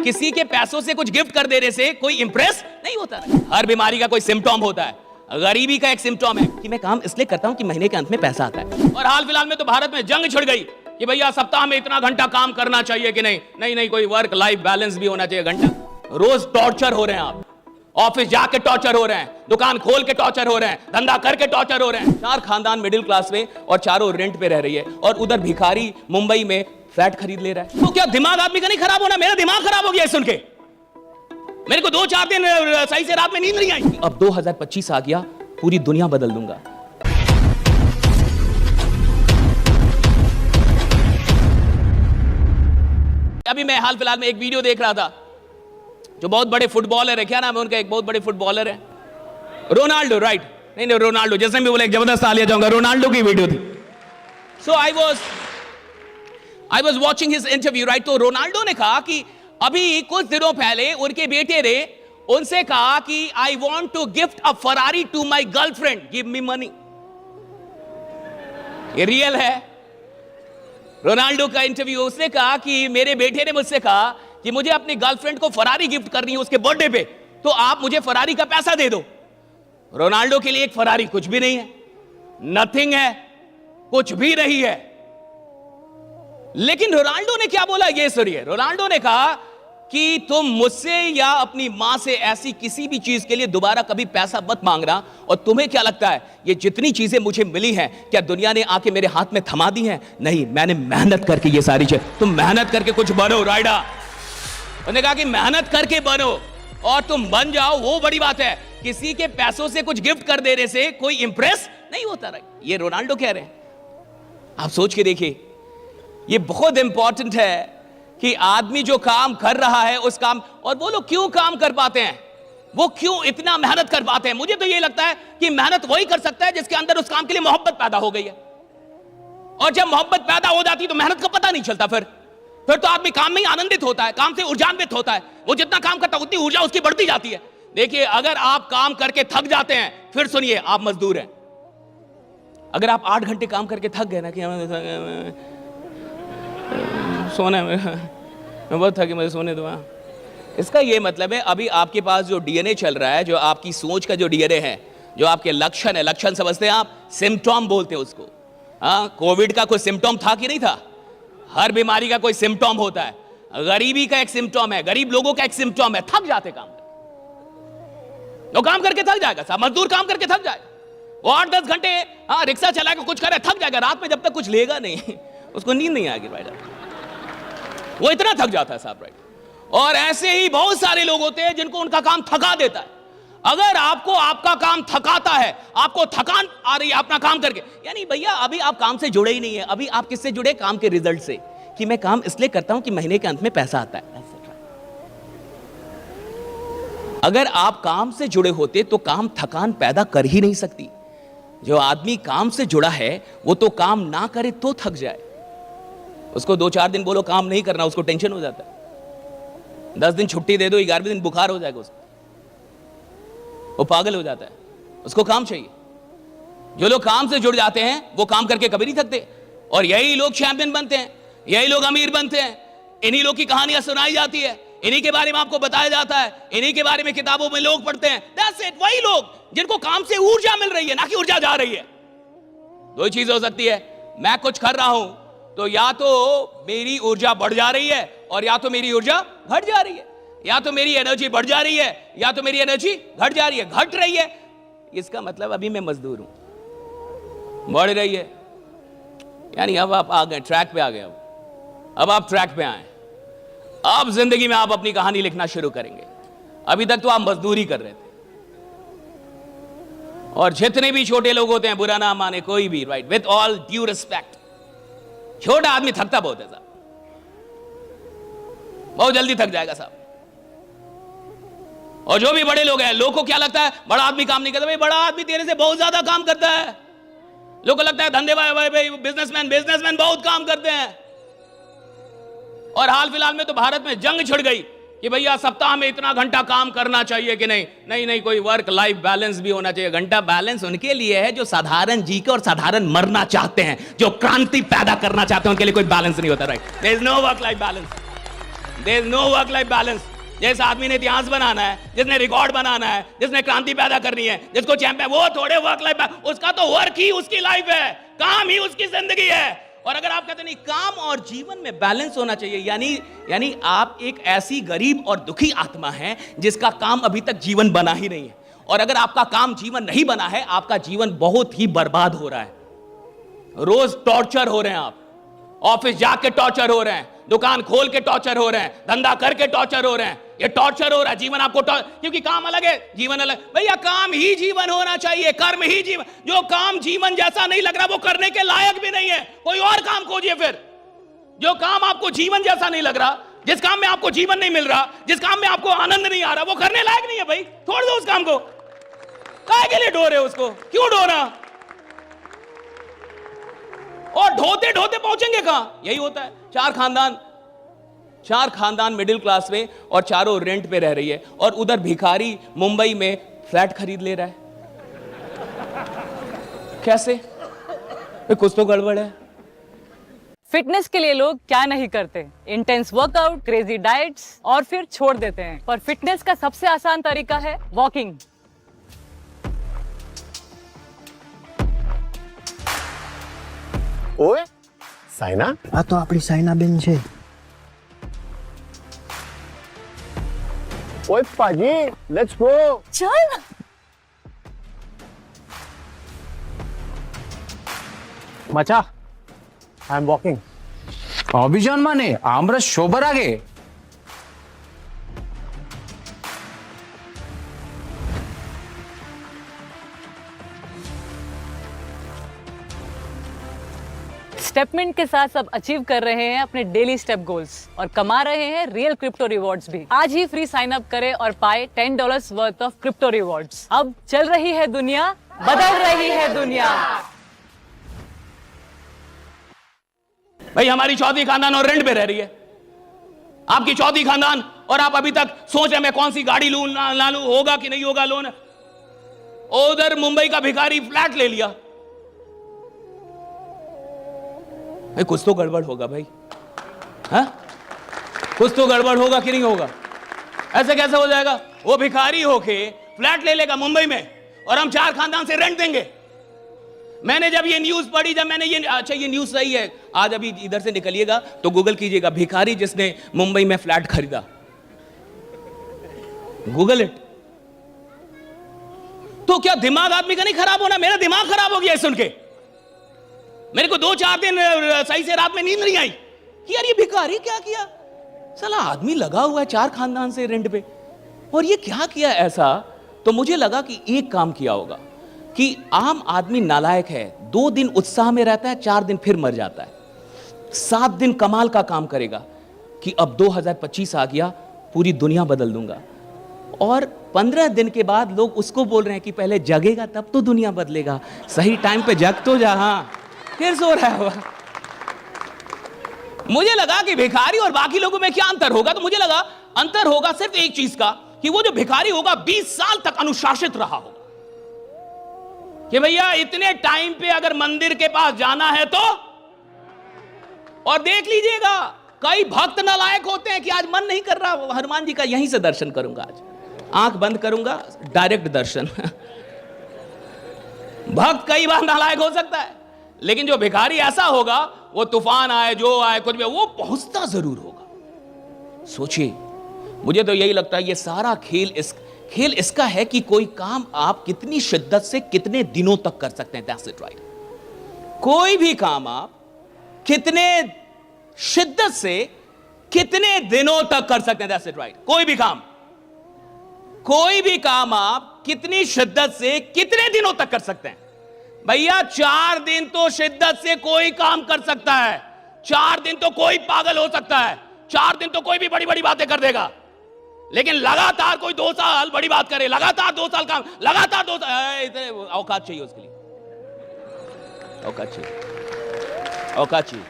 किसी के पैसों से कुछ गिफ्ट कर देने से कोई इंप्रेस नहीं होता। हर बीमारी का कोई सिम्टम होता है, गरीबी का एक सिम्टम है कि मैं काम इसलिए करता हूं कि महीने के अंत में पैसा आता है। और हाल फिलहाल में तो भारत में जंग छिड़ गई कि भैया सप्ताह में इतना घंटा काम करना चाहिए कि नहीं, कोई वर्क लाइफ बैलेंस भी होना चाहिए। घंटा रोज टॉर्चर हो रहे हैं, आप ऑफिस जाके टॉर्चर हो रहे हैं, दुकान खोल के टॉर्चर हो रहे हैं, धंधा करके टॉर्चर हो रहे हैं। 4 खानदान मिडिल क्लास में और चारों रेंट पे रह रही है, और उधर भिखारी मुंबई में फ्लैट खरीद ले रहा है। तो क्या दिमाग आदमी का नहीं खराब होना? मेरा दिमाग खराब हो गया सुन के। मेरे को 2-4 दिन सही से रात में नींद नहीं आई। अब 2025 आ गया, पूरी दुनिया बदल दूंगा। अभी मैं हाल फिलहाल में एक वीडियो देख रहा था, जो बहुत बड़े फुटबॉलर है, क्या नाम है उनका, एक बहुत बड़े फुटबॉलर है रोनाल्डो, राइट? नहीं रोनाल्डो, जैसे मैं बोला एक जबरदस्त तालियां जाऊंगा, रोनाल्डो की वीडियो थी। So I was watching his interview, right? तो रोनाल्डो ने कहा कि अभी कुछ दिनों पहले उनके बेटे ने उनसे कहा कि I want to gift a Ferrari to my girlfriend, give me money. ये रियल है, रोनाल्डो का इंटरव्यू। उसने कहा कि मेरे बेटे ने मुझसे कहा कि मुझे अपनी गर्लफ्रेंड को फरारी गिफ्ट करनी है उसके बर्थडे पे, तो आप मुझे फरारी का पैसा दे दो। रोनाल्डो के लिए एक फरारी कुछ भी नहीं है, नथिंग है, कुछ भी नहीं है। लेकिन रोनाल्डो ने क्या बोला ये सुनिए। रोनाल्डो ने कहा कि तुम मुझसे या अपनी मां से ऐसी किसी भी चीज के लिए दोबारा कभी पैसा मत मांगना। और तुम्हें क्या लगता है ये जितनी चीजें मुझे मिली हैं, क्या दुनिया ने आके मेरे हाथ में थमा दी हैं? नहीं, मैंने मेहनत करके ये सारी चीज। तुम मेहनत करके कुछ बनो, राइडा। उन्होंने कहा कि मेहनत करके बनो, और तुम बन जाओ, वो बड़ी बात है। किसी के पैसों से कुछ गिफ्ट कर देने से कोई इंप्रेस नहीं होता। ये रोनाल्डो कह रहे हैं। आप सोच के देखिए, ये बहुत इंपॉर्टेंट है कि आदमी जो काम कर रहा है उस काम, और वो लोग क्यों काम कर पाते हैं, वो क्यों इतना मेहनत कर पाते हैं। मुझे तो ये लगता है कि मेहनत वही कर सकता है जिसके अंदर उस काम के लिए मोहब्बत पैदा हो गई है। और जब मोहब्बत पैदा हो जाती है तो मेहनत का पता नहीं चलता। फिर तो आदमी काम में ही आनंदित होता है, काम से ऊर्जान्वित होता है। वो जितना काम करता है उतनी ऊर्जा उसकी बढ़ती जाती है। देखिए, अगर आप काम करके थक जाते हैं, फिर सुनिए, आप मजदूर हैं। अगर आप 8 घंटे काम करके थक गए ना कि सोने में मैं बहुत थकी, मुझे सोने दो, इसका ये मतलब है अभी आपके पास जो डीएनए चल रहा है, जो आपकी सोच का जो डीएनए है, जो आपके लक्षण है, लक्षण समझते हैं आप, सिम्टम बोलते हैं उसको। कोविड का कोई सिम्टम था कि नहीं था? हर बीमारी का कोई सिम्टम होता है, गरीबी का एक सिम्टम है, गरीब लोगों का एक सिम्टम है, थक जाते काम करके। वो काम करके थक जाएगा साहब, मजदूर काम करके थक जाएगा, वो 8-10 घंटे रिक्शा चलाएगा, कुछ करे, थक जाएगा। रात में जब तक कुछ लेगा नहीं उसको नींद नहीं आएगी, राइट? वो इतना थक जाता है साहब, राइट? और ऐसे ही बहुत सारे लोग होते हैं जिनको उनका काम थका देता है। अगर आपको आपका काम थकाता है, आपको थकान आ रही है अपना काम करके, यानी भैया अभी आप काम से जुड़े ही नहीं है। अभी आप किससे जुड़े? काम के रिजल्ट से, कि मैं काम इसलिए करता हूं कि महीने के अंत में पैसा आता है। अगर आप काम से जुड़े होते तो काम थकान पैदा कर ही नहीं सकती। जो आदमी काम से जुड़ा है वो तो काम ना करे तो थक जाए। उसको 2-4 दिन बोलो काम नहीं करना, उसको टेंशन हो जाता है। 10 दिन छुट्टी दे दो, 11वें दिन बुखार हो जाएगा उसको, वो पागल हो जाता है, उसको काम चाहिए। जो लोग काम से जुड़ जाते हैं वो काम करके कभी नहीं थकते, और यही लोग चैंपियन बनते हैं, यही लोग अमीर बनते हैं। इन्हीं लोग की कहानियां सुनाई जाती है, इन्हीं के बारे में आपको बताया जाता है, इन्हीं के बारे में किताबों में लोग पढ़ते हैं। That's it, वही लोग जिनको काम से ऊर्जा मिल रही है, ना कि ऊर्जा जा रही है। 2 चीज हो सकती है, मैं कुछ कर रहा हूं तो या तो मेरी ऊर्जा बढ़ जा रही है, और या तो मेरी ऊर्जा घट जा रही है। या तो मेरी एनर्जी बढ़ जा रही है, या तो मेरी एनर्जी घट जा रही है, घट रही है। इसका मतलब अभी मैं मजदूर हूं, बढ़ रही है, यानी अब आप आ गए, ट्रैक पे आ गए। अब आप ट्रैक पे आए, अब जिंदगी में आप अपनी कहानी लिखना शुरू करेंगे। अभी तक तो आप मजदूरी कर रहे थे। और जितने भी छोटे लोग होते हैं, बुरा ना माने कोई भी, right, with all due respect, छोटा आदमी थकता बहुत है साहब, बहुत जल्दी थक जाएगा साहब। और जो भी बड़े लोग हैं, लोगों को क्या लगता है बड़ा आदमी काम नहीं करता। भाई बड़ा आदमी तेरे से बहुत ज्यादा काम करता है। लोगों को लगता है धंधे भाई बिजनेसमैन बहुत काम करते हैं। और हाल फिलहाल में तो भारत में जंग छिड़ गई कि भैया सप्ताह में इतना घंटा काम करना चाहिए कि नहीं, कोई वर्क लाइफ बैलेंस भी होना चाहिए। घंटा बैलेंस उनके लिए है जो साधारण जी के और साधारण मरना चाहते हैं, जो क्रांति पैदा करना चाहते हैं, उनके लिए कोई बैलेंस नहीं होता, right? There is no work life balance. There is no work life balance. जिस आदमी ने इतिहास बनाना है, जिसने रिकॉर्ड बनाना है, जिसने क्रांति पैदा करनी है, जिसको चैंपियन, वो थोड़े वर्क लाइफ, उसका तो वर्क ही उसकी लाइफ है, काम ही उसकी जिंदगी है। और अगर आप कहते नहीं काम और जीवन में बैलेंस होना चाहिए, यानी आप एक ऐसी गरीब और दुखी आत्मा है जिसका काम अभी तक जीवन बना ही नहीं है। और अगर आपका काम जीवन नहीं बना है, आपका जीवन बहुत ही बर्बाद हो रहा है। रोज टॉर्चर हो रहे हैं आप, ऑफिस जाके टॉर्चर हो रहे हैं, दुकान खोल के टॉर्चर हो रहे हैं, धंधा करके टॉर्चर हो रहे हैं, ये टॉर्चर हो रहा है। जीवन आपको क्योंकि काम अलग है, जीवन अलग। भैया काम ही जीवन होना चाहिए, कर्म ही जीवन। जो काम जीवन जैसा नहीं लग रहा वो करने के लायक भी नहीं है, कोई और काम खोजिए। फिर जो काम आपको जीवन जैसा नहीं लग रहा, जिस काम में आपको जीवन नहीं मिल रहा, जिस काम में आपको आनंद नहीं आ रहा, वो करने लायक नहीं है भाई, छोड़ दो उस काम को। काहे के लिए ढो रहे हो उसको, क्यों ढो रहा? और ढोते ढोते पहुंचेंगे कहां? यही होता है। चार खानदान मिडिल क्लास में और चारों रेंट पे रह रही है, और उधर भिखारी मुंबई में फ्लैट खरीद ले रहा है। कैसे? कुछ तो गड़बड़ है। फिटनेस के लिए लोग क्या नहीं करते, इंटेंस वर्कआउट, क्रेजी डाइट्स, और फिर छोड़ देते हैं। पर फिटनेस का सबसे आसान तरीका है वॉकिंग। ओए साइना, આ તો આપણી સાયનાબેન છે। ओए पाजी, लेट्स गो। चल मचा, आई एम वॉकिंग। অভিযান মানে আমরা সবার আগে। स्टेपमेंट के साथ सब अचीव कर रहे हैं अपने डेली स्टेप गोल्स और कमा रहे हैं रियल क्रिप्टो रिवॉर्ड्स भी। आज ही फ्री साइन अप करें और पाए $10 वर्थ ऑफ क्रिप्टो रिवॉर्ड्स। अब चल रही है दुनिया, बदल रही है दुनिया। भाई हमारी चौथी खानदान और रेंट पे रह रही है, आपकी चौथी खानदान, और आप अभी तक सोच रहे हैं मैं कौन सी गाड़ी लूं ना लूं, होगा कि नहीं होगा लोन। उधर मुंबई का भिखारी फ्लैट ले लिया। भाई कुछ तो गड़बड़ होगा भाई, हाँ? कुछ तो गड़बड़ होगा कि नहीं होगा? ऐसे कैसे हो जाएगा? वो भिखारी होके फ्लैट ले लेगा मुंबई में, और हम चार खानदान से रेंट देंगे। मैंने जब ये न्यूज पढ़ी, जब मैंने ये, अच्छा ये न्यूज सही है, आज अभी इधर से निकलिएगा तो गूगल कीजिएगा भिखारी जिसने मुंबई में फ्लैट खरीदा, गूगल इट। तो क्या दिमाग आदमी का नहीं खराब होना? मेरा दिमाग खराब हो गया सुन के। मेरे को 2-4 दिन सही से रात में नींद नहीं आई कि यार ये भिखारी क्या किया। साला आदमी लगा हुआ है चार खानदान से रेंट पे, और ये क्या किया ऐसा। तो मुझे लगा कि एक काम किया होगा कि आम आदमी नालायक है, 2 दिन उत्साह में रहता है, 4 दिन फिर मर जाता है। 7 दिन कमाल का काम करेगा कि अब 2025 आ गया, पूरी दुनिया बदल दूंगा। और 15 दिन के बाद लोग उसको बोल रहे हैं कि पहले जगेगा तब तो दुनिया बदलेगा, सही टाइम पे जग तो जा। हाँ, फिर सो रहा है। मुझे लगा कि भिखारी और बाकी लोगों में क्या अंतर होगा, तो मुझे लगा अंतर होगा सिर्फ एक चीज का, कि वो जो भिखारी होगा 20 साल तक अनुशासित रहा होगा कि भैया इतने टाइम पे अगर मंदिर के पास जाना है तो। और देख लीजिएगा कई भक्त नालायक होते हैं कि आज मन नहीं कर रहा हनुमान जी का, यहीं से दर्शन करूंगा, आज आंख बंद करूंगा, डायरेक्ट दर्शन। भक्त कई बार नालायक हो सकता है, लेकिन जो भिखारी ऐसा होगा, वो तूफान आए जो आए कुछ भी, वो पहुंचता जरूर होगा। सोचिए, मुझे तो यही लगता है ये सारा खेल इसका है कि कोई काम आप कितनी शिद्दत से कितने दिनों तक कर सकते हैं। That's it right. कोई भी काम आप कितने शिद्दत से कितने दिनों तक कर सकते हैं। That's it right. कोई भी काम आप कितनी शिद्दत से कितने दिनों तक कर सकते हैं। भैया 4 दिन तो शिद्दत से कोई काम कर सकता है, 4 दिन तो कोई पागल हो सकता है, 4 दिन तो कोई भी बड़ी बड़ी बातें कर देगा, लेकिन लगातार कोई 2 साल बड़ी बात करे, लगातार 2 साल काम, लगातार 2 साल, औकात चाहिए उसके लिए, औकात चाहिए।